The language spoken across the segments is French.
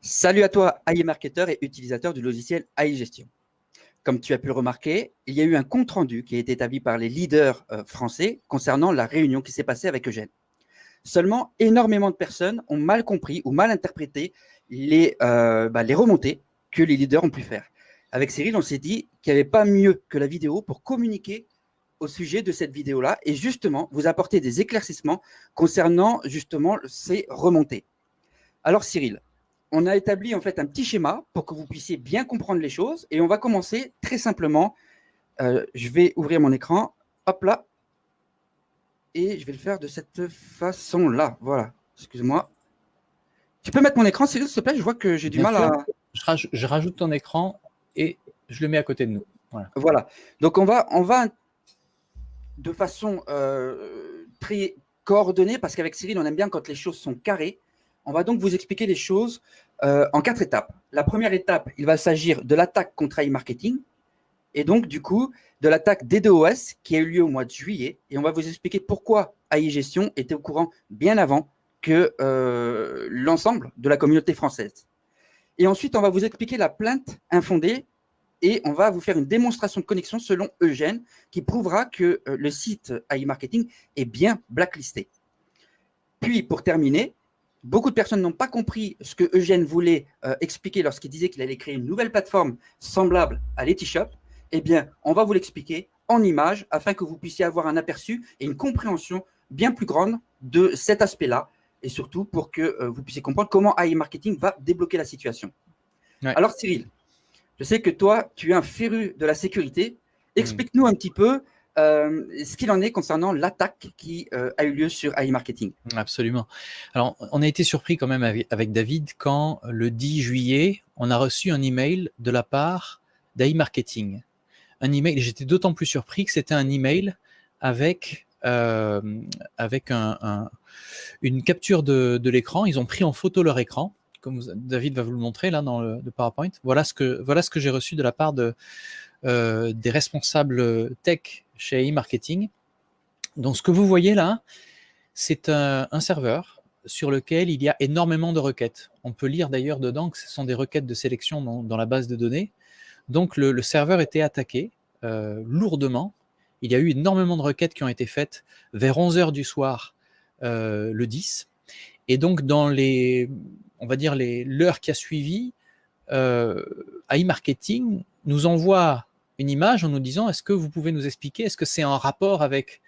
Salut à toi, AI marketeur et utilisateur du logiciel AI Gestion. Comme tu as pu le remarquer, il y a eu un compte-rendu qui a été établi par les leaders français concernant la réunion qui s'est passée avec Eugène. Seulement, énormément de personnes ont mal compris ou mal interprété les remontées que les leaders ont pu faire. Avec Cyril, on s'est dit qu'il n'y avait pas mieux que la vidéo pour communiquer au sujet de cette vidéo-là et justement vous apporter des éclaircissements concernant justement ces remontées. Alors Cyril, on a établi en fait un petit schéma pour que vous puissiez bien comprendre les choses et on va commencer très simplement. Je vais ouvrir mon écran, hop là, et je vais le faire de cette façon-là. Voilà, excuse-moi. Tu peux mettre mon écran, Cyril, s'il te plaît? Je vois que j'ai du mal à… Je rajoute ton écran et je le mets à côté de nous. Voilà. Donc, on va de façon très coordonnée, parce qu'avec Cyril, on aime bien quand les choses sont carrées. On va donc vous expliquer les choses en 4 étapes. La première étape, il va s'agir de l'attaque contre AI Marketing et donc, du coup, de l'attaque DDoS qui a eu lieu au mois de juillet. Et on va vous expliquer pourquoi AI Gestion était au courant bien avant que l'ensemble de la communauté française. Et ensuite, on va vous expliquer la plainte infondée et on va vous faire une démonstration de connexion selon Eugène qui prouvera que le site AI Marketing est bien blacklisté. Puis, pour terminer, beaucoup de personnes n'ont pas compris ce que Eugène voulait expliquer lorsqu'il disait qu'il allait créer une nouvelle plateforme semblable à Letishop. Eh bien, on va vous l'expliquer en images afin que vous puissiez avoir un aperçu et une compréhension bien plus grande de cet aspect-là et surtout pour que vous puissiez comprendre comment AI Marketing va débloquer la situation. Ouais. Alors Cyril, je sais que toi, tu es un féru de la sécurité. Explique-nous un petit peu ce qu'il en est concernant l'attaque qui a eu lieu sur AI Marketing. Absolument. Alors, on a été surpris quand même avec David quand, le 10 juillet, on a reçu un email de la part d'AI Marketing. Un email, j'étais d'autant plus surpris que c'était un email avec une capture de l'écran. Ils ont pris en photo leur écran, comme David va vous le montrer là dans le PowerPoint. Voilà ce que j'ai reçu de la part des responsables tech chez AI Marketing. Donc, ce que vous voyez là, c'est un serveur sur lequel il y a énormément de requêtes. On peut lire d'ailleurs dedans que ce sont des requêtes de sélection dans la base de données. Donc, le serveur était attaqué lourdement. Il y a eu énormément de requêtes qui ont été faites vers 11h du soir le 10. Et donc, dans l'heure qui a suivi, AI Marketing nous envoie une image en nous disant « Est-ce que vous pouvez nous expliquer, est-ce que c'est en rapport avec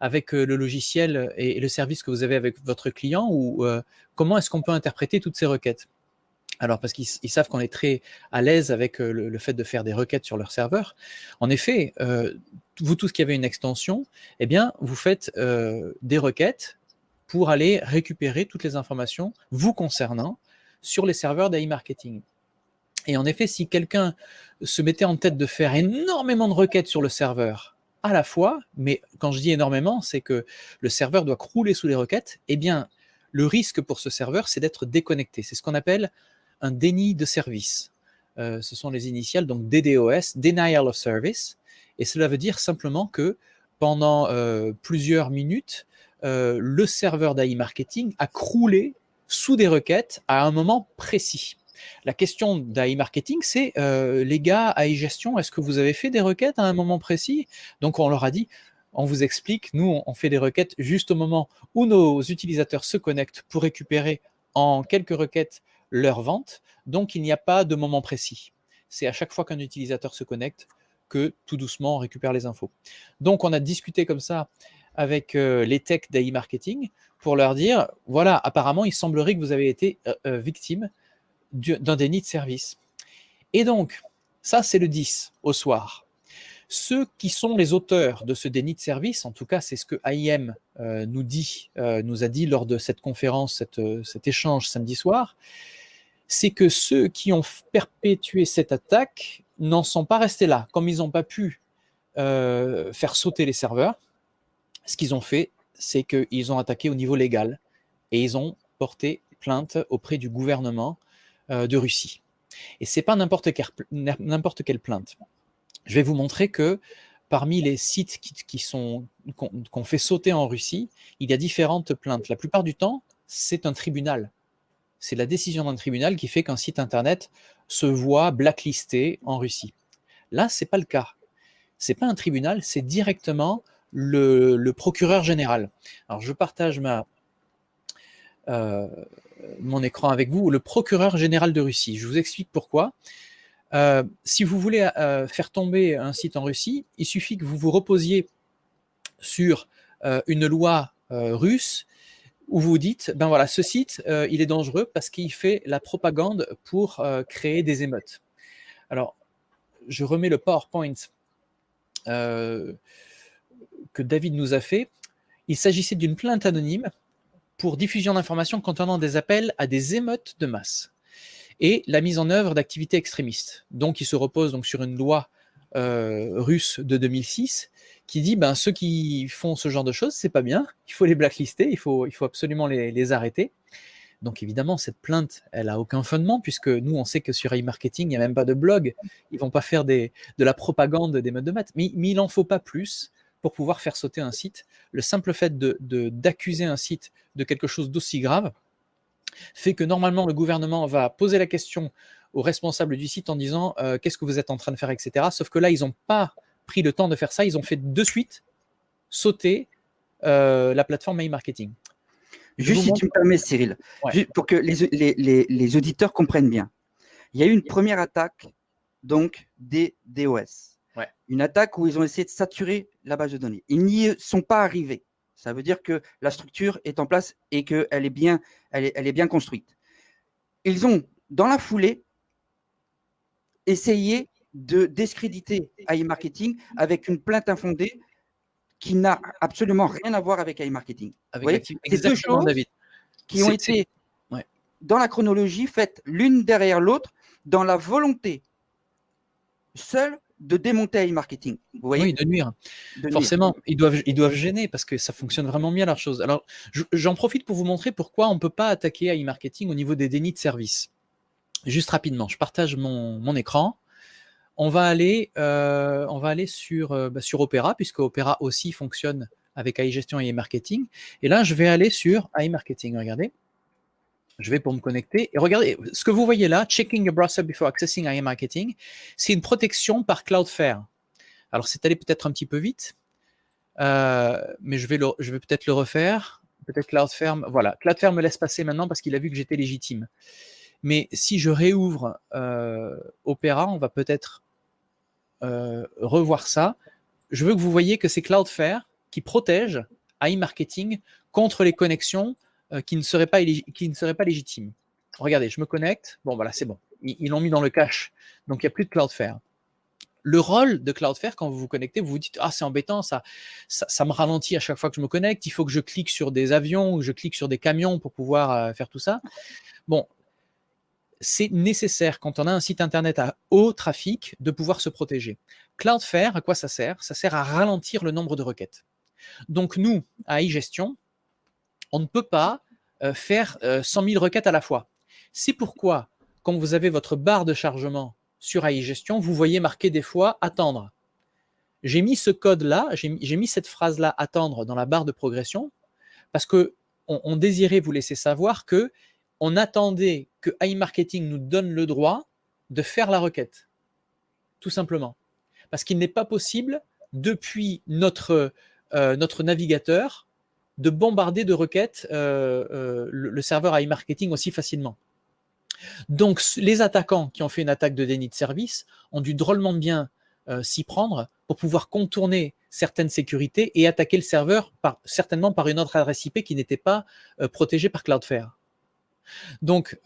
le logiciel et le service que vous avez avec votre client ou comment est-ce qu'on peut interpréter toutes ces requêtes ?» Alors, parce qu'ils savent qu'on est très à l'aise avec le fait de faire des requêtes sur leur serveur. En effet, vous tous qui avez une extension, eh bien, vous faites des requêtes pour aller récupérer toutes les informations vous concernant sur les serveurs d'AI Marketing. Et en effet, si quelqu'un se mettait en tête de faire énormément de requêtes sur le serveur à la fois, mais quand je dis énormément, c'est que le serveur doit crouler sous les requêtes, eh bien, le risque pour ce serveur, c'est d'être déconnecté. C'est ce qu'on appelle un déni de service. Ce sont les initiales, donc DDoS, Denial of Service, et cela veut dire simplement que pendant plusieurs minutes, le serveur d'AI Marketing a croulé sous des requêtes à un moment précis. La question d'AI Marketing, c'est les gars, AI Gestion, est-ce que vous avez fait des requêtes à un moment précis? Donc on leur a dit, on vous explique, nous on fait des requêtes juste au moment où nos utilisateurs se connectent pour récupérer en quelques requêtes leur vente, donc il n'y a pas de moment précis. C'est à chaque fois qu'un utilisateur se connecte que tout doucement on récupère les infos. Donc on a discuté comme ça avec les techs d'AI Marketing pour leur dire, voilà, apparemment il semblerait que vous avez été victime d'un déni de service. Et donc, ça c'est le 10 au soir. Ceux qui sont les auteurs de ce déni de service, en tout cas c'est ce que AIM nous a dit lors de cette conférence, cet échange samedi soir, c'est que ceux qui ont perpétué cette attaque n'en sont pas restés là. Comme ils n'ont pas pu faire sauter les serveurs, ce qu'ils ont fait, c'est qu'ils ont attaqué au niveau légal et ils ont porté plainte auprès du gouvernement de Russie. Et ce n'est pas n'importe quelle plainte. Je vais vous montrer que parmi les sites qu'on fait sauter en Russie, il y a différentes plaintes. La plupart du temps, c'est un tribunal. c'est la décision d'un tribunal qui fait qu'un site internet se voit blacklisté en Russie. Là, c'est pas le cas. C'est pas un tribunal, c'est directement le procureur général. Alors, je partage mon écran avec vous, le procureur général de Russie. Je vous explique pourquoi. Si vous voulez faire tomber un site en Russie, il suffit que vous vous reposiez sur une loi russe où vous dites, ben voilà, ce site, il est dangereux parce qu'il fait la propagande pour créer des émeutes. Alors, je remets le PowerPoint que David nous a fait. Il s'agissait d'une plainte anonyme pour diffusion d'informations contenant des appels à des émeutes de masse et la mise en œuvre d'activités extrémistes. Donc, il se repose donc sur une loi russe de 2006 qui dit ben, ceux qui font ce genre de choses, c'est pas bien, il faut les blacklister, il faut absolument les arrêter. Donc évidemment, cette plainte, elle a aucun fondement, puisque nous, on sait que sur iMarketing, il n'y a même pas de blog, ils vont pas faire de la propagande des modes de maths, mais il n'en faut pas plus pour pouvoir faire sauter un site. Le simple fait d'accuser un site de quelque chose d'aussi grave fait que normalement, le gouvernement va poser la question aux responsables du site en disant qu'est-ce que vous êtes en train de faire, etc. Sauf que là, ils n'ont pas pris le temps de faire ça, ils ont fait de suite sauter la plateforme iMarketing. Juste si tu me permets, Cyril, juste pour que les auditeurs comprennent bien. Il y a eu une première attaque donc des DOS. Ouais. Une attaque où ils ont essayé de saturer la base de données. Ils n'y sont pas arrivés. Ça veut dire que la structure est en place et qu'elle est bien, elle est bien construite. Ils ont, dans la foulée, essayé de discréditer iMarketing avec une plainte infondée qui n'a absolument rien à voir avec iMarketing. C'est deux choses, David, qui ont été dans la chronologie faites l'une derrière l'autre dans la volonté seule de démonter iMarketing. Vous voyez ? Oui, de nuire. Forcément, ils doivent gêner parce que ça fonctionne vraiment bien leur chose. Alors, j'en profite pour vous montrer pourquoi on ne peut pas attaquer iMarketing au niveau des dénis de service. Juste rapidement, je partage mon écran. On va aller sur Opera, puisque Opera aussi fonctionne avec iGestion et iMarketing. Et là, je vais aller sur iMarketing. Regardez. Je vais pour me connecter. Et regardez, ce que vous voyez là, Checking your browser before accessing iMarketing, c'est une protection par Cloudflare. Alors, c'est allé peut-être un petit peu vite, mais je vais peut-être le refaire. Peut-être Cloudflare. Voilà, Cloudflare me laisse passer maintenant parce qu'il a vu que j'étais légitime. Mais si je réouvre Opera, on va peut-être revoir ça. Je veux que vous voyez que c'est Cloudflare qui protège iMarketing contre les connexions qui ne seraient pas légitimes. Regardez, je me connecte. Bon, voilà, c'est bon. Ils l'ont mis dans le cache. Donc, il n'y a plus de Cloudflare. Le rôle de Cloudflare, quand vous vous connectez, vous vous dites « Ah, c'est embêtant, ça me ralentit à chaque fois que je me connecte. Il faut que je clique sur des avions ou je clique sur des camions pour pouvoir faire tout ça. » Bon, c'est nécessaire quand on a un site internet à haut trafic de pouvoir se protéger. Cloudflare, à quoi ça sert ? Ça sert à ralentir le nombre de requêtes. Donc nous, à iGestion, on ne peut pas faire 100 000 requêtes à la fois. C'est pourquoi, quand vous avez votre barre de chargement sur iGestion, vous voyez marqué des fois « Attendre ». J'ai mis ce code-là, j'ai mis cette phrase-là « Attendre » dans la barre de progression parce qu'on désirait vous laisser savoir que on attendait que iMarketing nous donne le droit de faire la requête, tout simplement. Parce qu'il n'est pas possible, depuis notre navigateur, de bombarder de requêtes le serveur iMarketing aussi facilement. Donc, les attaquants qui ont fait une attaque de déni de service ont dû drôlement bien s'y prendre pour pouvoir contourner certaines sécurités et attaquer le serveur certainement par une autre adresse IP qui n'était pas protégée par Cloudflare. Donc,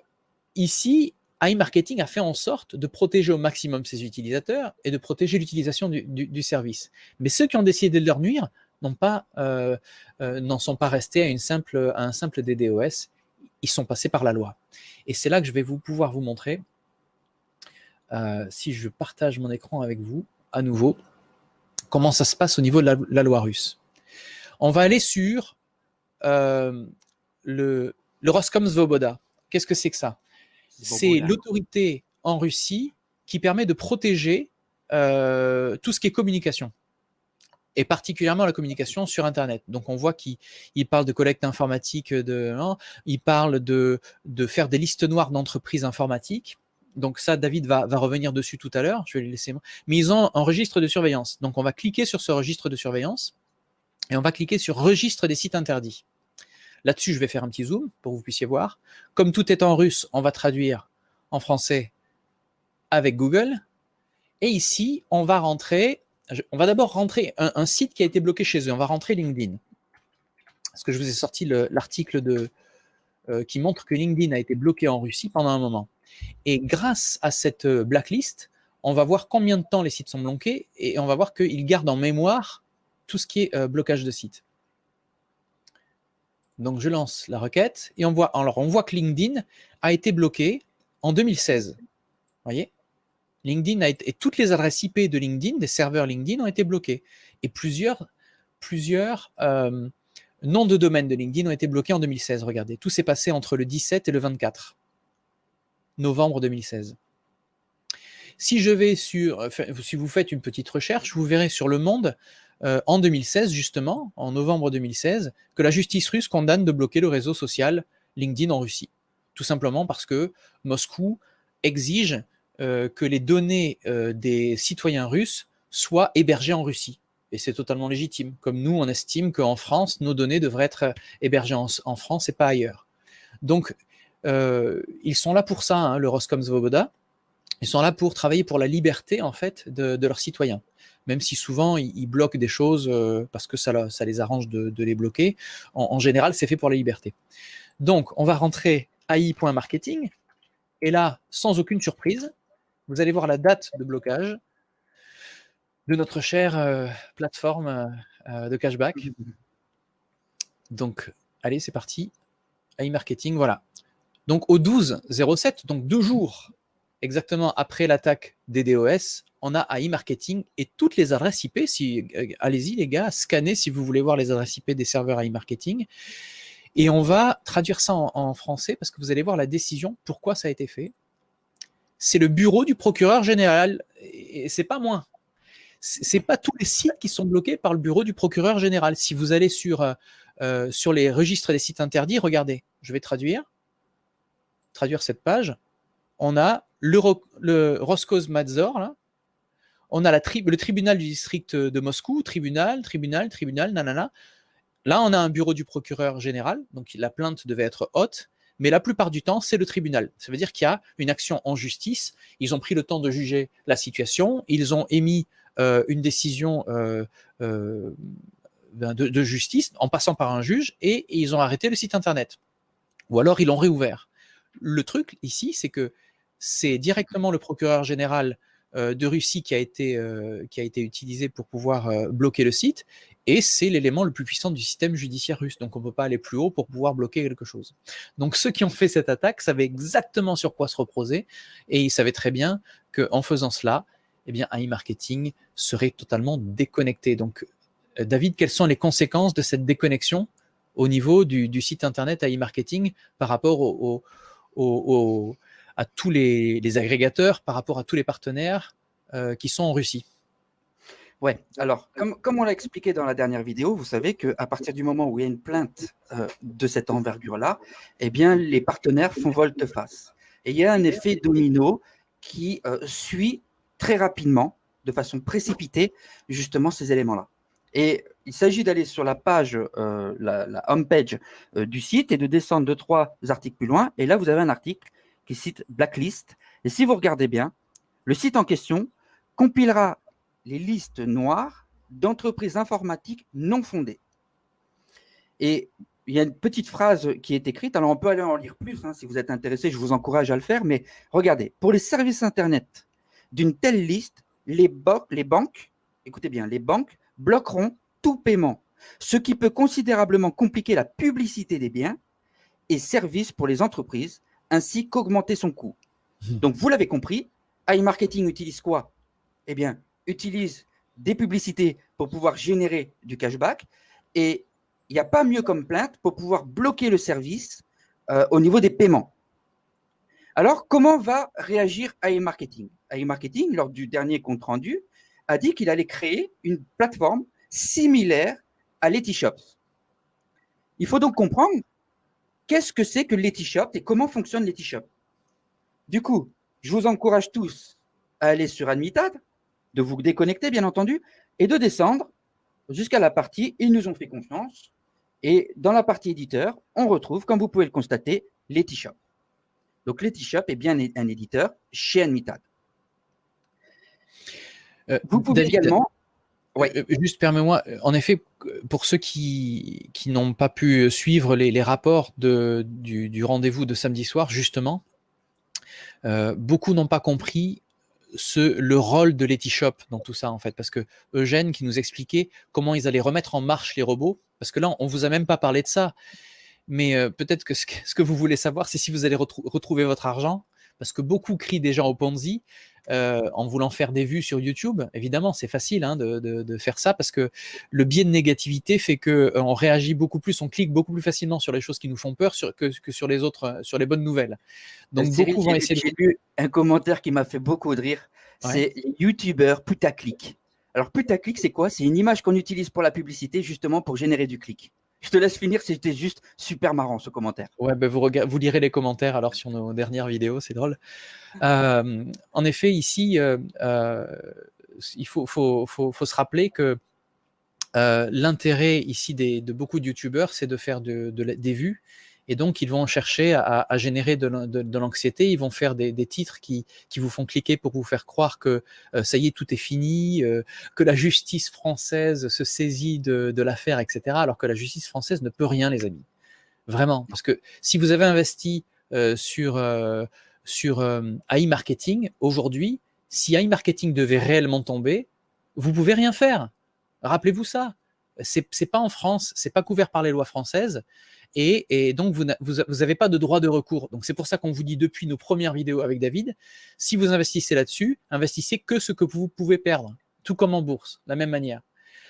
ici, iMarketing a fait en sorte de protéger au maximum ses utilisateurs et de protéger l'utilisation du service. Mais ceux qui ont décidé de leur nuire n'en sont pas restés à un simple DDoS. Ils sont passés par la loi. Et c'est là que je vais pouvoir vous montrer, si je partage mon écran avec vous, à nouveau, comment ça se passe au niveau de la loi russe. On va aller sur le Roskomsvoboda. Qu'est-ce que c'est que ça ? C'est l'autorité en Russie qui permet de protéger tout ce qui est communication. et particulièrement la communication sur Internet. Donc, on voit qu'il parle de collecte informatique, il parle de faire des listes noires d'entreprises informatiques. Donc ça, David va revenir dessus tout à l'heure. Je vais les laisser. Mais ils ont un registre de surveillance. Donc, on va cliquer sur ce registre de surveillance et on va cliquer sur registre des sites interdits. Là-dessus, je vais faire un petit zoom pour que vous puissiez voir. Comme tout est en russe, on va traduire en français avec Google. Et ici, on va d'abord rentrer un site qui a été bloqué chez eux. On va rentrer LinkedIn. Parce que je vous ai sorti l'article qui montre que LinkedIn a été bloqué en Russie pendant un moment. Et grâce à cette blacklist, on va voir combien de temps les sites sont bloqués et on va voir qu'ils gardent en mémoire tout ce qui est blocage de sites. Donc, je lance la requête et on voit que LinkedIn a été bloqué en 2016. Vous voyez ? LinkedIn et toutes les adresses IP de LinkedIn, des serveurs LinkedIn, ont été bloqués. Et plusieurs noms de domaine de LinkedIn ont été bloqués en 2016. Regardez, tout s'est passé entre le 17 et le 24 novembre 2016. Si vous faites une petite recherche, vous verrez sur Le Monde, en 2016, justement, en novembre 2016, que la justice russe condamne de bloquer le réseau social LinkedIn en Russie. Tout simplement parce que Moscou exige que les données des citoyens russes soient hébergées en Russie. Et c'est totalement légitime. Comme nous, on estime qu'en France, nos données devraient être hébergées en France et pas ailleurs. Donc, ils sont là pour ça, hein, le Roskomsvoboda. Ils sont là pour travailler pour la liberté, en fait, de leurs citoyens. Même si souvent, ils bloquent des choses parce que ça les arrange de les bloquer. En général, c'est fait pour la liberté. Donc, on va rentrer AI.marketing. Et là, sans aucune surprise, vous allez voir la date de blocage de notre chère plateforme de cashback. Donc, allez, c'est parti. AI Marketing, voilà. Donc, au 12-07, donc 2 jours exactement après l'attaque des DOS, on a AI Marketing et toutes les adresses IP. Allez-y, les gars, scannez si vous voulez voir les adresses IP des serveurs AI Marketing. Et on va traduire ça en français parce que vous allez voir la décision, pourquoi ça a été fait. C'est le bureau du procureur général, et c'est pas moins. C'est pas tous les sites qui sont bloqués par le bureau du procureur général. Si vous allez sur les registres des sites interdits, regardez, je vais traduire cette page. On a le Roskomnadzor, là. On a le tribunal du district de Moscou, tribunal, nanana. Là, on a un bureau du procureur général, donc la plainte devait être haute, mais la plupart du temps, c'est le tribunal. Ça veut dire qu'il y a une action en justice, ils ont pris le temps de juger la situation, ils ont émis une décision de justice en passant par un juge et ils ont arrêté le site internet. Ou alors, ils l'ont réouvert. Le truc ici, c'est que c'est directement le procureur général de Russie qui a été utilisé pour pouvoir bloquer le site, et c'est l'élément le plus puissant du système judiciaire russe. Donc on ne peut pas aller plus haut pour pouvoir bloquer quelque chose. Donc ceux qui ont fait cette attaque savaient exactement sur quoi se reposer, et ils savaient très bien qu'en faisant cela, eh bien, AI Marketing serait totalement déconnecté. Donc David, quelles sont les conséquences de cette déconnexion au niveau du site internet AI Marketing par rapport à tous les agrégateurs, par rapport à tous les partenaires qui sont en Russie? Ouais, alors, comme on l'a expliqué dans la dernière vidéo, vous savez qu'à partir du moment où il y a une plainte de cette envergure-là, eh bien, les partenaires font volte-face. Et il y a un effet domino qui suit très rapidement, de façon précipitée, justement ces éléments-là. Et il s'agit d'aller sur la page, la homepage du site et de descendre 2-3 articles plus loin. Et là, vous avez un article qui cite Blacklist. Et si vous regardez bien, le site en question compilera les listes noires d'entreprises informatiques non fondées. Et il y a une petite phrase qui est écrite. Alors, on peut aller en lire plus, hein, si vous êtes intéressé, je vous encourage à le faire. Mais regardez, pour les services Internet d'une telle liste, les banques, écoutez bien, les banques bloqueront tout paiement, ce qui peut considérablement compliquer la publicité des biens et services pour les entreprises, ainsi qu'augmenter son coût. Donc, vous l'avez compris, AI Marketing utilise quoi? Eh bien, utilise des publicités pour pouvoir générer du cashback, et il n'y a pas mieux comme plainte pour pouvoir bloquer le service au niveau des paiements. Alors, comment va réagir AI Marketing? AI Marketing, lors du dernier compte rendu, a dit qu'il allait créer une plateforme similaire à Letyshops. Il faut donc comprendre qu'est-ce que c'est que Letyshops et comment fonctionne Letyshops. Du coup, je vous encourage tous à aller sur Admitad, de vous déconnecter bien entendu, et de descendre jusqu'à la partie « Ils nous ont fait confiance ». Et dans la partie éditeur, on retrouve, comme vous pouvez le constater, Letyshops. Donc Letyshops est bien un éditeur chez Admitad. Vous pouvez David, également… Ouais. Juste permets-moi, en effet, pour ceux qui n'ont pas pu suivre les rapports du rendez-vous de samedi soir, justement, beaucoup n'ont pas compris le rôle de Letyshops dans tout ça, en fait, parce que Eugène qui nous expliquait comment ils allaient remettre en marche les robots, parce que là, on vous a même pas parlé de ça, mais peut-être que ce que vous voulez savoir, c'est si vous allez retrouver votre argent, parce que beaucoup crient déjà au Ponzi en voulant faire des vues sur YouTube. Évidemment, c'est facile hein, de faire ça, parce que le biais de négativité fait qu'on réagit beaucoup plus, on clique beaucoup plus facilement sur les choses qui nous font peur que sur les autres, sur les bonnes nouvelles. Donc Cyril, beaucoup vont essayer j'ai lu un commentaire qui m'a fait beaucoup de rire, c'est les youtubeurs putaclic. Alors putaclic, c'est quoi? C'est une image qu'on utilise pour la publicité, justement pour générer du clic. Je te laisse finir, c'était juste super marrant ce commentaire. Ouais, bah vous lirez les commentaires alors sur nos dernières vidéos, c'est drôle. En effet, ici, il faut se rappeler que l'intérêt ici de beaucoup de youtubeurs, c'est de faire des vues. Et donc, ils vont chercher à générer de l'anxiété. Ils vont faire des titres qui vous font cliquer pour vous faire croire que ça y est, tout est fini, que la justice française se saisit de l'affaire, etc. Alors que la justice française ne peut rien, les amis. Vraiment. Parce que si vous avez investi sur AI Marketing, aujourd'hui, si AI Marketing devait réellement tomber, vous pouvez rien faire. Rappelez-vous ça. C'est pas en France, c'est pas couvert par les lois françaises. Et donc, vous n'avez pas de droit de recours. Donc, c'est pour ça qu'on vous dit depuis nos premières vidéos avec David, si vous investissez là-dessus, investissez que ce que vous pouvez perdre, tout comme en bourse, de la même manière.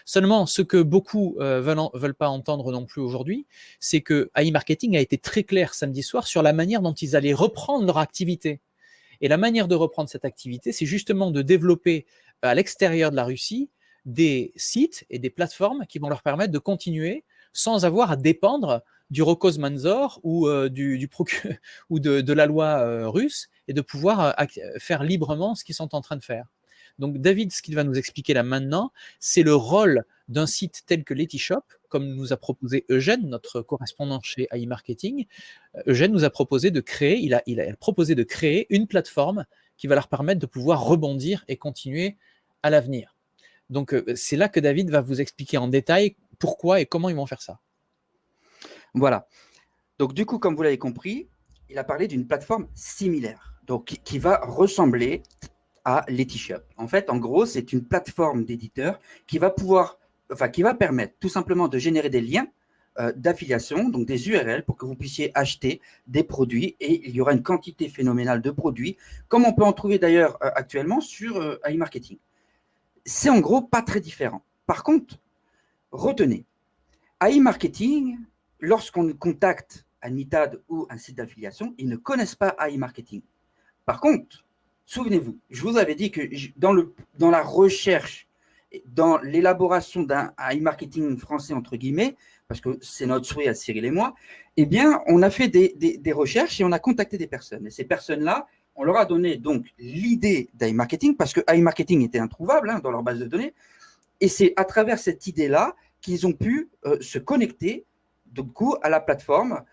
Seulement, ce que beaucoup veulent pas entendre non plus aujourd'hui, c'est que AI Marketing a été très clair samedi soir sur la manière dont ils allaient reprendre leur activité. Et la manière de reprendre cette activité, c'est justement de développer à l'extérieur de la Russie des sites et des plateformes qui vont leur permettre de continuer sans avoir à dépendre du Roskomnadzor ou ou de la loi russe, et de pouvoir faire librement ce qu'ils sont en train de faire. Donc David, ce qu'il va nous expliquer là maintenant, c'est le rôle d'un site tel que Letyshops, comme nous a proposé Eugène, notre correspondant chez AI Marketing. Eugène nous a proposé de créer, il a proposé de créer une plateforme qui va leur permettre de pouvoir rebondir et continuer à l'avenir. Donc c'est là que David va vous expliquer en détail pourquoi et comment ils vont faire ça. Voilà. Donc du coup, comme vous l'avez compris, il a parlé d'une plateforme similaire, donc qui va ressembler à Letyshops. En fait, en gros, c'est une plateforme d'éditeur qui va permettre tout simplement de générer des liens d'affiliation, donc des URL pour que vous puissiez acheter des produits, et il y aura une quantité phénoménale de produits, comme on peut en trouver d'ailleurs actuellement sur AI Marketing. C'est en gros pas très différent. Par contre, retenez, AI Marketing, lorsqu'on contacte Admitad ou un site d'affiliation, ils ne connaissent pas AI Marketing. Par contre, souvenez-vous, je vous avais dit que dans la recherche, dans l'élaboration d'un AI Marketing français, entre guillemets, parce que c'est notre souhait à Cyril et moi, eh bien, on a fait des recherches et on a contacté des personnes. Et ces personnes-là, on leur a donné donc l'idée d'AI Marketing, parce que AI Marketing était introuvable dans leur base de données. Et c'est à travers cette idée-là qu'ils ont pu se connecter du coup à la plateforme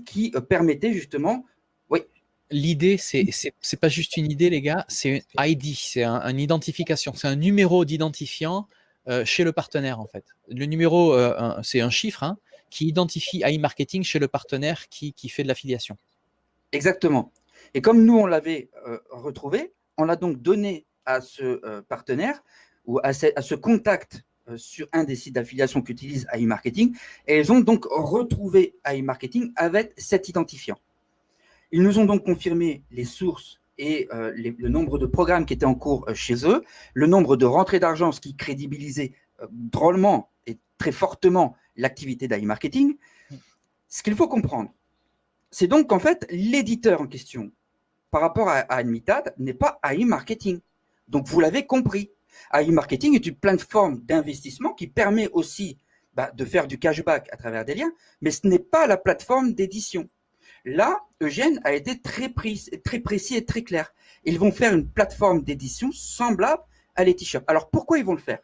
qui permettait justement… Oui. L'idée, c'est pas juste une idée, les gars, c'est un ID, c'est une identification, c'est un numéro d'identifiant chez le partenaire, en fait. Le numéro, c'est un chiffre qui identifie AI Marketing chez le partenaire qui fait de l'affiliation. Exactement. Et comme nous, on l'avait retrouvé, on l'a donc donné à ce partenaire ou à ce contact sur un des sites d'affiliation qu'utilise AI Marketing, et ils ont donc retrouvé AI Marketing avec cet identifiant. Ils nous ont donc confirmé les sources et le nombre de programmes qui étaient en cours chez eux, le nombre de rentrées d'argent, ce qui crédibilisait drôlement et très fortement l'activité d'AI Marketing. Ce qu'il faut comprendre, c'est donc qu'en fait, l'éditeur en question, par rapport à Admitad, n'est pas AI Marketing. Donc, vous l'avez compris. AI Marketing est une plateforme d'investissement qui permet aussi de faire du cashback à travers des liens, mais ce n'est pas la plateforme d'édition. Là, Eugène a été très précis et très clair. Ils vont faire une plateforme d'édition semblable à Letishop. Alors, pourquoi ils vont le faire?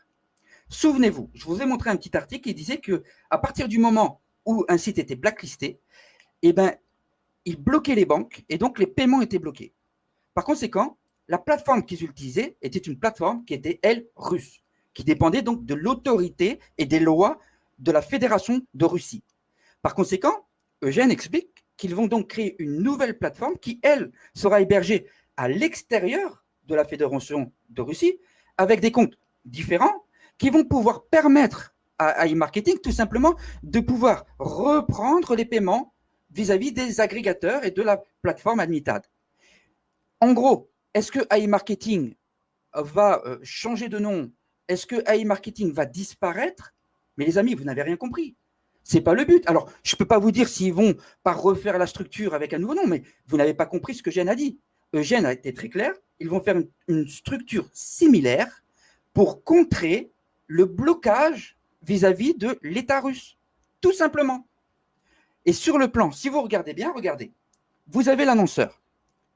Souvenez-vous, je vous ai montré un petit article qui disait qu'à partir du moment où un site était blacklisté, eh ben, il bloquait les banques et donc les paiements étaient bloqués. Par conséquent, la plateforme qu'ils utilisaient était une plateforme qui était, elle, russe, qui dépendait donc de l'autorité et des lois de la Fédération de Russie. Par conséquent, Eugène explique qu'ils vont donc créer une nouvelle plateforme qui, elle, sera hébergée à l'extérieur de la Fédération de Russie avec des comptes différents qui vont pouvoir permettre à e-marketing tout simplement de pouvoir reprendre les paiements vis-à-vis des agrégateurs et de la plateforme Admitad. En gros, est-ce que AI Marketing va changer de nom? Est-ce que AI Marketing va disparaître? Mais les amis, vous n'avez rien compris. Ce n'est pas le but. Alors, je ne peux pas vous dire s'ils vont pas refaire la structure avec un nouveau nom, mais vous n'avez pas compris ce que Eugène a dit. Eugène a été très clair. Ils vont faire une structure similaire pour contrer le blocage vis-à-vis de l'État russe. Tout simplement. Et sur le plan, si vous regardez bien, regardez. Vous avez l'annonceur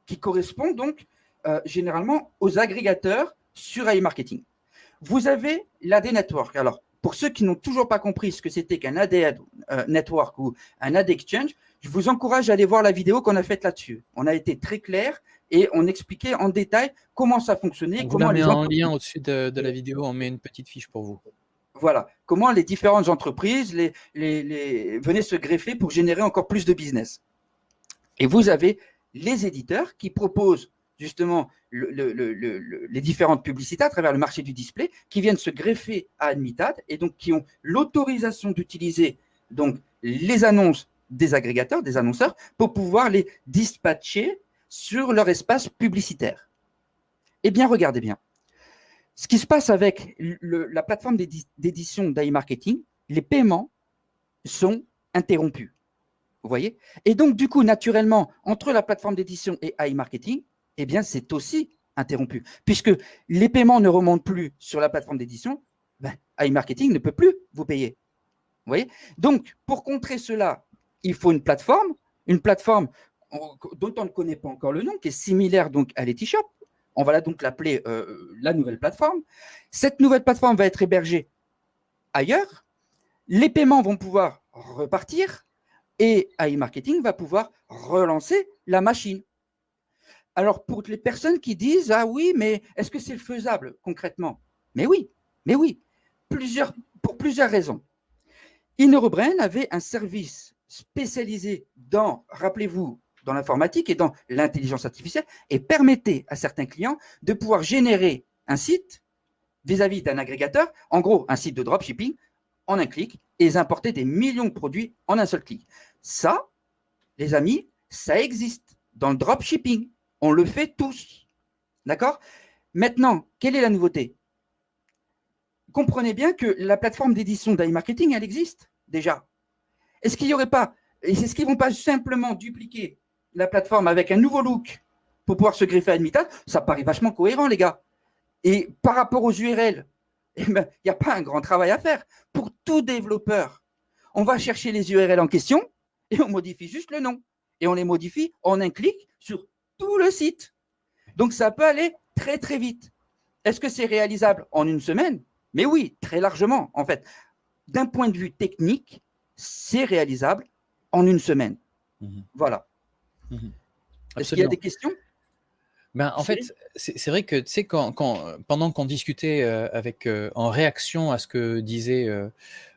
qui correspond donc généralement aux agrégateurs sur AI Marketing. Vous avez l'AD Network. Alors, pour ceux qui n'ont toujours pas compris ce que c'était qu'un AD Network ou un AD Exchange, je vous encourage à aller voir la vidéo qu'on a faite là-dessus. On a été très clair et on expliquait en détail comment ça fonctionnait. On vous la met en lien au-dessus de la vidéo, on met une petite fiche pour vous. Voilà, comment les différentes entreprises venaient se greffer pour générer encore plus de business. Et vous avez les éditeurs qui proposent justement les différentes publicités à travers le marché du display qui viennent se greffer à Admitad et donc qui ont l'autorisation d'utiliser donc les annonces des agrégateurs, des annonceurs, pour pouvoir les dispatcher sur leur espace publicitaire. Eh bien, regardez bien. Ce qui se passe avec la plateforme d'édition d'AI Marketing, les paiements sont interrompus. Vous voyez? Et donc, du coup, naturellement, entre la plateforme d'édition et AI Marketing, eh bien, c'est aussi interrompu. Puisque les paiements ne remontent plus sur la plateforme d'édition, AI Marketing ne peut plus vous payer. Vous voyez? Donc, pour contrer cela, il faut une plateforme dont on ne connaît pas encore le nom, qui est similaire donc à Letishop. On va donc l'appeler la nouvelle plateforme. Cette nouvelle plateforme va être hébergée ailleurs. Les paiements vont pouvoir repartir. Et AI Marketing va pouvoir relancer la machine. Alors, pour les personnes qui disent « Ah oui, mais est-ce que c'est faisable concrètement ?» Mais oui, pour plusieurs raisons. Innobrain avait un service spécialisé dans, rappelez-vous, dans l'informatique et dans l'intelligence artificielle et permettait à certains clients de pouvoir générer un site vis-à-vis d'un agrégateur, en gros, un site de dropshipping, en un clic, et ils importaient des millions de produits en un seul clic. Ça, les amis, ça existe dans le dropshipping. On le fait tous. D'accord? Maintenant, quelle est la nouveauté? Comprenez bien que la plateforme d'édition d'AI Marketing, elle existe déjà. Est-ce qu'il n'y aurait pas, et c'est ce qu'ils ne vont pas simplement dupliquer la plateforme avec un nouveau look pour pouvoir se greffer à Admitad? Ça paraît vachement cohérent, les gars. Et par rapport aux URL, il n'y a pas un grand travail à faire. Pour tout développeur, on va chercher les URL en question et on modifie juste le nom. Et on les modifie en un clic sur tout le site. Donc, ça peut aller très, très vite. Est-ce que c'est réalisable en une semaine? Mais oui, très largement, en fait. D'un point de vue technique, c'est réalisable en une semaine. Voilà. Est-ce qu'il y a des questions? En fait, c'est vrai que tu sais, pendant qu'on discutait en réaction à ce que disait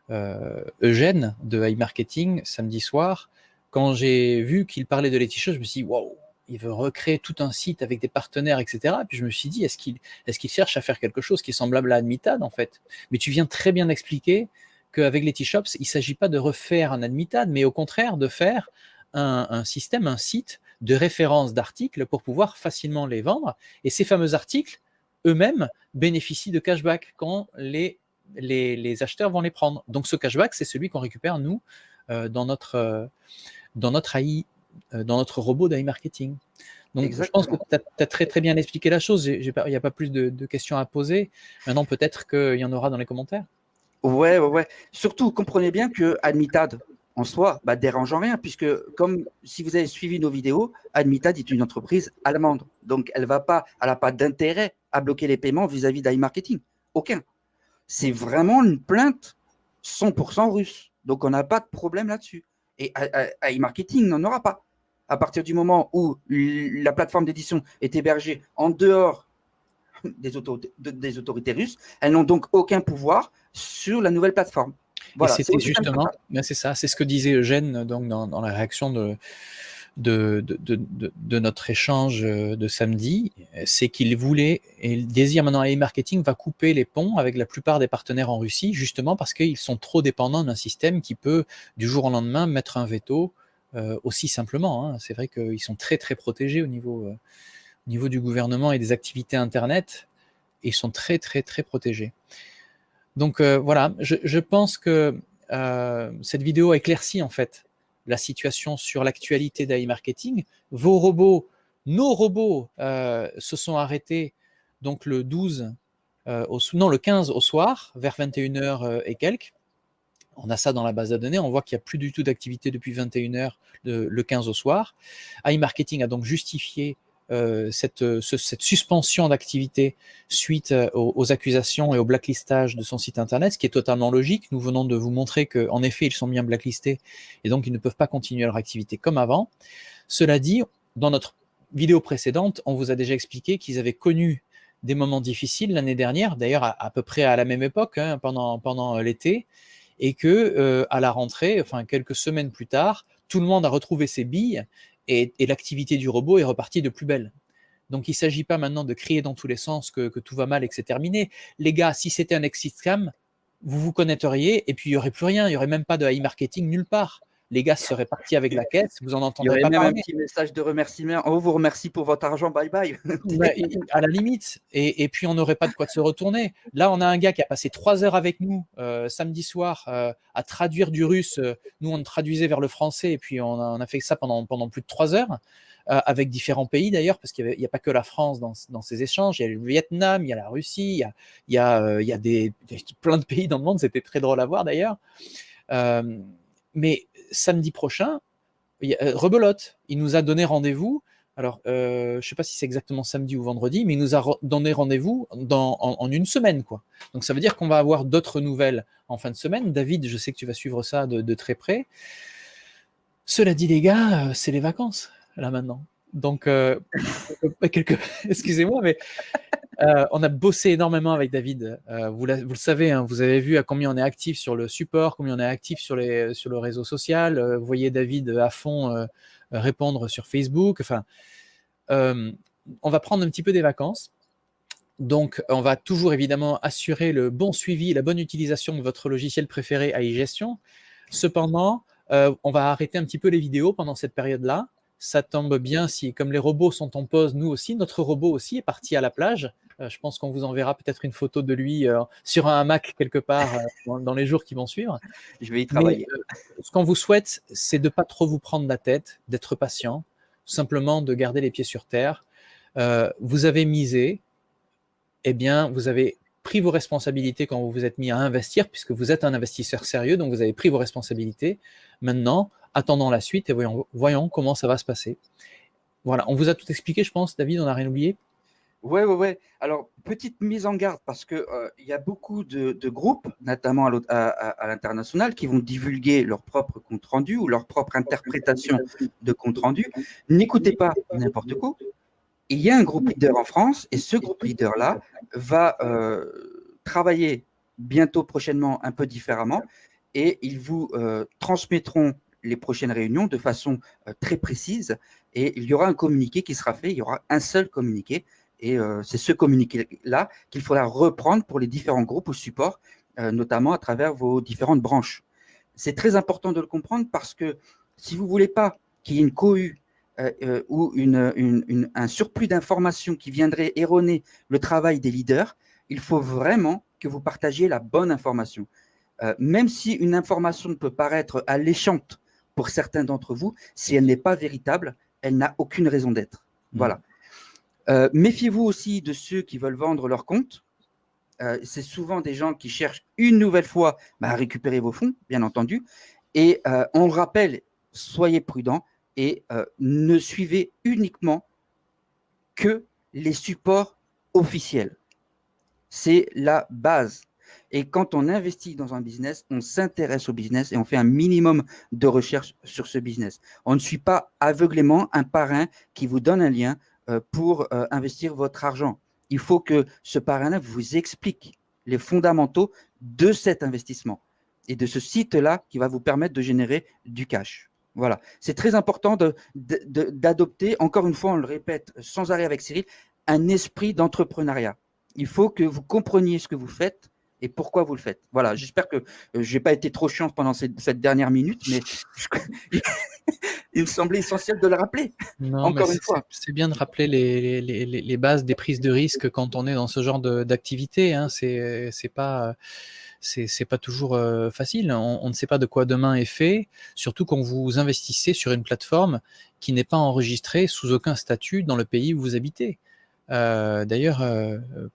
Eugène de AI Marketing samedi soir, quand j'ai vu qu'il parlait de Letishop, je me suis dit waouh, il veut recréer tout un site avec des partenaires, etc. Et puis je me suis dit, est-ce qu'il cherche à faire quelque chose qui est semblable à Admitad en fait? Mais tu viens très bien d'expliquer qu'avec Letishop, il ne s'agit pas de refaire un Admitad, mais au contraire de faire un système, un site de référence d'articles pour pouvoir facilement les vendre. Et ces fameux articles, eux-mêmes, bénéficient de cashback quand les acheteurs vont les prendre. Donc ce cashback, c'est celui qu'on récupère, nous, dans notre AI, dans notre robot d'AI Marketing. Donc, je pense que Exactement. tu as très très bien expliqué la chose. Il n'y a pas plus de questions à poser. Maintenant, peut-être qu'il y en aura dans les commentaires. Ouais. Surtout, comprenez bien que Admitad, en soi, bah, dérange en rien, puisque comme si vous avez suivi nos vidéos, Admitad est une entreprise allemande. Donc, elle n'a pas d'intérêt à bloquer les paiements vis-à-vis d'iMarketing. Aucun. C'est vraiment une plainte 100% russe. Donc, on n'a pas de problème là-dessus. Et iMarketing n'en aura pas. À partir du moment où la plateforme d'édition est hébergée en dehors des autorités russes, elles n'ont donc aucun pouvoir sur la nouvelle plateforme. Et Voilà, c'est c'était aussi simple que justement, ça. c'est ça, c'est ce que disait Eugène donc, dans la réaction de notre échange de samedi, c'est qu'il voulait, et il désire maintenant, e-marketing va couper les ponts avec la plupart des partenaires en Russie, justement parce qu'ils sont trop dépendants d'un système qui peut, du jour au lendemain, mettre un veto aussi simplement. Hein. C'est vrai qu'ils sont très très protégés au niveau du gouvernement et des activités Internet, et ils sont très très très protégés. Donc voilà, je pense que cette vidéo éclaircit en fait la situation sur l'actualité d'e-marketing. Vos robots, nos robots se sont arrêtés donc le 12, le 15 au soir, vers 21h et quelques. On a ça dans la base de données, on voit qu'il n'y a plus du tout d'activité depuis 21h le 15 au soir. iMarketing a donc justifié cette suspension d'activité suite aux accusations et au blacklistage de son site internet, ce qui est totalement logique. Nous venons de vous montrer qu'en effet, ils sont bien blacklistés et donc ils ne peuvent pas continuer leur activité comme avant. Cela dit, dans notre vidéo précédente, on vous a déjà expliqué qu'ils avaient connu des moments difficiles l'année dernière, d'ailleurs à peu près à la même époque, hein, pendant l'été, et que à la rentrée, enfin quelques semaines plus tard, tout le monde a retrouvé ses billes et l'activité du robot est repartie de plus belle. Donc il ne s'agit pas maintenant de crier dans tous les sens que tout va mal et que c'est terminé. Les gars, si c'était un exit scam, vous vous connaîtriez et puis il n'y aurait plus rien, il n'y aurait même pas de e-marketing nulle part. Les gars seraient partis avec la caisse, vous n'en Il y entendrez aurait pas même un parler. petit message de remerciement. On vous remercie pour votre argent, bye bye. À la limite, et puis on n'aurait pas de quoi se retourner. Là, on a un gars qui a passé 3 heures avec nous samedi soir à traduire du russe. Nous, on traduisait vers le français, et puis on a fait ça pendant plus de 3 heures, avec différents pays d'ailleurs, parce qu'il n'y a pas que la France dans ces échanges. Il y a le Vietnam, il y a la Russie, il y a plein de pays dans le monde. C'était très drôle à voir d'ailleurs. Mais samedi prochain, rebelote, il nous a donné rendez-vous. Alors, je ne sais pas si c'est exactement samedi ou vendredi, mais il nous a donné rendez-vous en une semaine, quoi. Donc, ça veut dire qu'on va avoir d'autres nouvelles en fin de semaine. David, je sais que tu vas suivre ça de très près. Cela dit, les gars, c'est les vacances, là, maintenant. Donc, excusez-moi, mais on a bossé énormément avec David. Vous le savez, hein, vous avez vu à combien on est actif sur le support, combien on est actif sur le réseau social. Vous voyez David à fond répondre sur Facebook. Enfin, on va prendre un petit peu des vacances. Donc, on va toujours évidemment assurer le bon suivi et la bonne utilisation de votre logiciel préféré AI-gestion. Cependant, on va arrêter un petit peu les vidéos pendant cette période-là. Ça tombe bien si, comme les robots sont en pause, nous aussi, notre robot aussi est parti à la plage. Je pense qu'on vous enverra peut-être une photo de lui sur un hamac quelque part dans les jours qui vont suivre. Je vais y Mais travailler. ce qu'on vous souhaite, c'est de ne pas trop vous prendre la tête, d'être patient, simplement de garder les pieds sur terre. Vous avez misé, eh bien, vous avez pris vos responsabilités quand vous vous êtes mis à investir, puisque vous êtes un investisseur sérieux, donc vous avez pris vos responsabilités. Maintenant, attendons la suite et voyons comment ça va se passer. Voilà, on vous a tout expliqué, je pense, David, on n'a rien oublié. Ouais. Alors, petite mise en garde, parce qu'il y a beaucoup de groupes, notamment à l'international, qui vont divulguer leur propre compte rendu ou leur propre interprétation de compte rendu. N'écoutez pas n'importe quoi. Il y a un groupe leader en France, et ce groupe leader-là va travailler bientôt, prochainement, un peu différemment, et ils vous transmettront les prochaines réunions de façon très précise, et il y aura un communiqué qui sera fait, il y aura un seul communiqué, et c'est ce communiqué-là qu'il faudra reprendre pour les différents groupes ou supports, notamment à travers vos différentes branches. C'est très important de le comprendre parce que si vous ne voulez pas qu'il y ait une cohue ou un surplus d'informations qui viendrait erroner le travail des leaders, il faut vraiment que vous partagiez la bonne information. Même si une information peut paraître alléchante pour certains d'entre vous, si elle n'est pas véritable, elle n'a aucune raison d'être. Voilà. Méfiez-vous aussi de ceux qui veulent vendre leur compte. C'est souvent des gens qui cherchent une nouvelle fois à récupérer vos fonds, bien entendu. Et on rappelle, soyez prudents et ne suivez uniquement que les supports officiels. C'est la base. Et quand on investit dans un business, on s'intéresse au business et on fait un minimum de recherche sur ce business. On ne suit pas aveuglément un parrain qui vous donne un lien pour investir votre argent. Il faut que ce parrain-là vous explique les fondamentaux de cet investissement et de ce site-là qui va vous permettre de générer du cash. Voilà. C'est très important d'adopter, encore une fois, on le répète sans arrêt avec Cyril, un esprit d'entrepreneuriat. Il faut que vous compreniez ce que vous faites et pourquoi vous le faites. Voilà, j'espère que je n'ai pas été trop chiant pendant cette dernière minute, mais il me semblait essentiel de le rappeler. Non, encore une fois. C'est bien de rappeler les bases des prises de risque quand on est dans ce genre d'activité. Hein. C'est pas toujours facile. On ne sait pas de quoi demain est fait, surtout quand vous investissez sur une plateforme qui n'est pas enregistrée sous aucun statut dans le pays où vous habitez. D'ailleurs,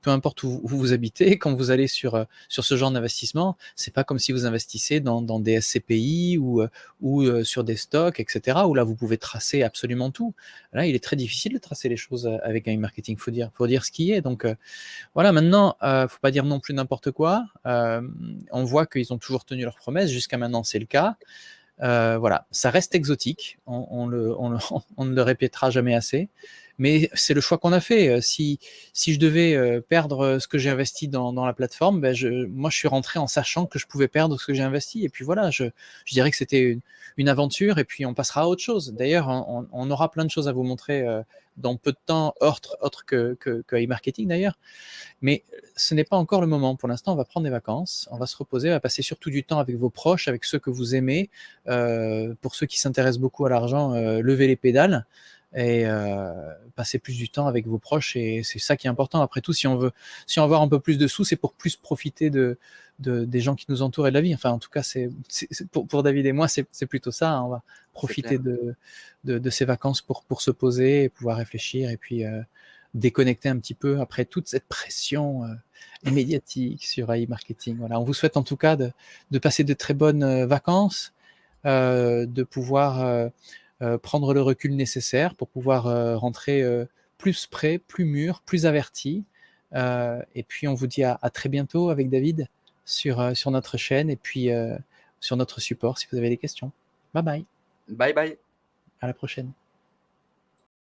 peu importe où vous habitez, quand vous allez sur ce genre d'investissement, c'est pas comme si vous investissez dans des SCPI ou sur des stocks, etc., où là vous pouvez tracer absolument tout. Là, il est très difficile de tracer les choses avec un e-marketing. Faut dire ce qui est. Donc voilà. Maintenant, faut pas dire non plus n'importe quoi. On voit qu'ils ont toujours tenu leurs promesses. Jusqu'à maintenant, c'est le cas. Voilà, ça reste exotique. On ne le répétera jamais assez. Mais c'est le choix qu'on a fait. Si je devais perdre ce que j'ai investi dans la plateforme, moi je suis rentré en sachant que je pouvais perdre ce que j'ai investi. Et puis voilà, je dirais que c'était une aventure et puis on passera à autre chose. D'ailleurs, on aura plein de choses à vous montrer dans peu de temps, autre que e-marketing d'ailleurs. Mais ce n'est pas encore le moment. Pour l'instant, on va prendre des vacances, on va se reposer, on va passer surtout du temps avec vos proches, avec ceux que vous aimez. Pour ceux qui s'intéressent beaucoup à l'argent, levez les pédales et passer plus du temps avec vos proches, et c'est ça qui est important. Après tout, si on veut avoir un peu plus de sous, c'est pour plus profiter des gens qui nous entourent et de la vie. Enfin, en tout cas, c'est pour David et moi, c'est plutôt ça, hein. On va profiter de ces vacances pour se poser et pouvoir réfléchir et puis déconnecter un petit peu après toute cette pression médiatique sur e-marketing. Voilà, on vous souhaite en tout cas de passer de très bonnes vacances, de pouvoir prendre le recul nécessaire pour pouvoir rentrer plus prêt, plus mûr, plus averti. Et puis on vous dit à très bientôt avec David sur notre chaîne et puis sur notre support si vous avez des questions. Bye bye. Bye bye. À la prochaine.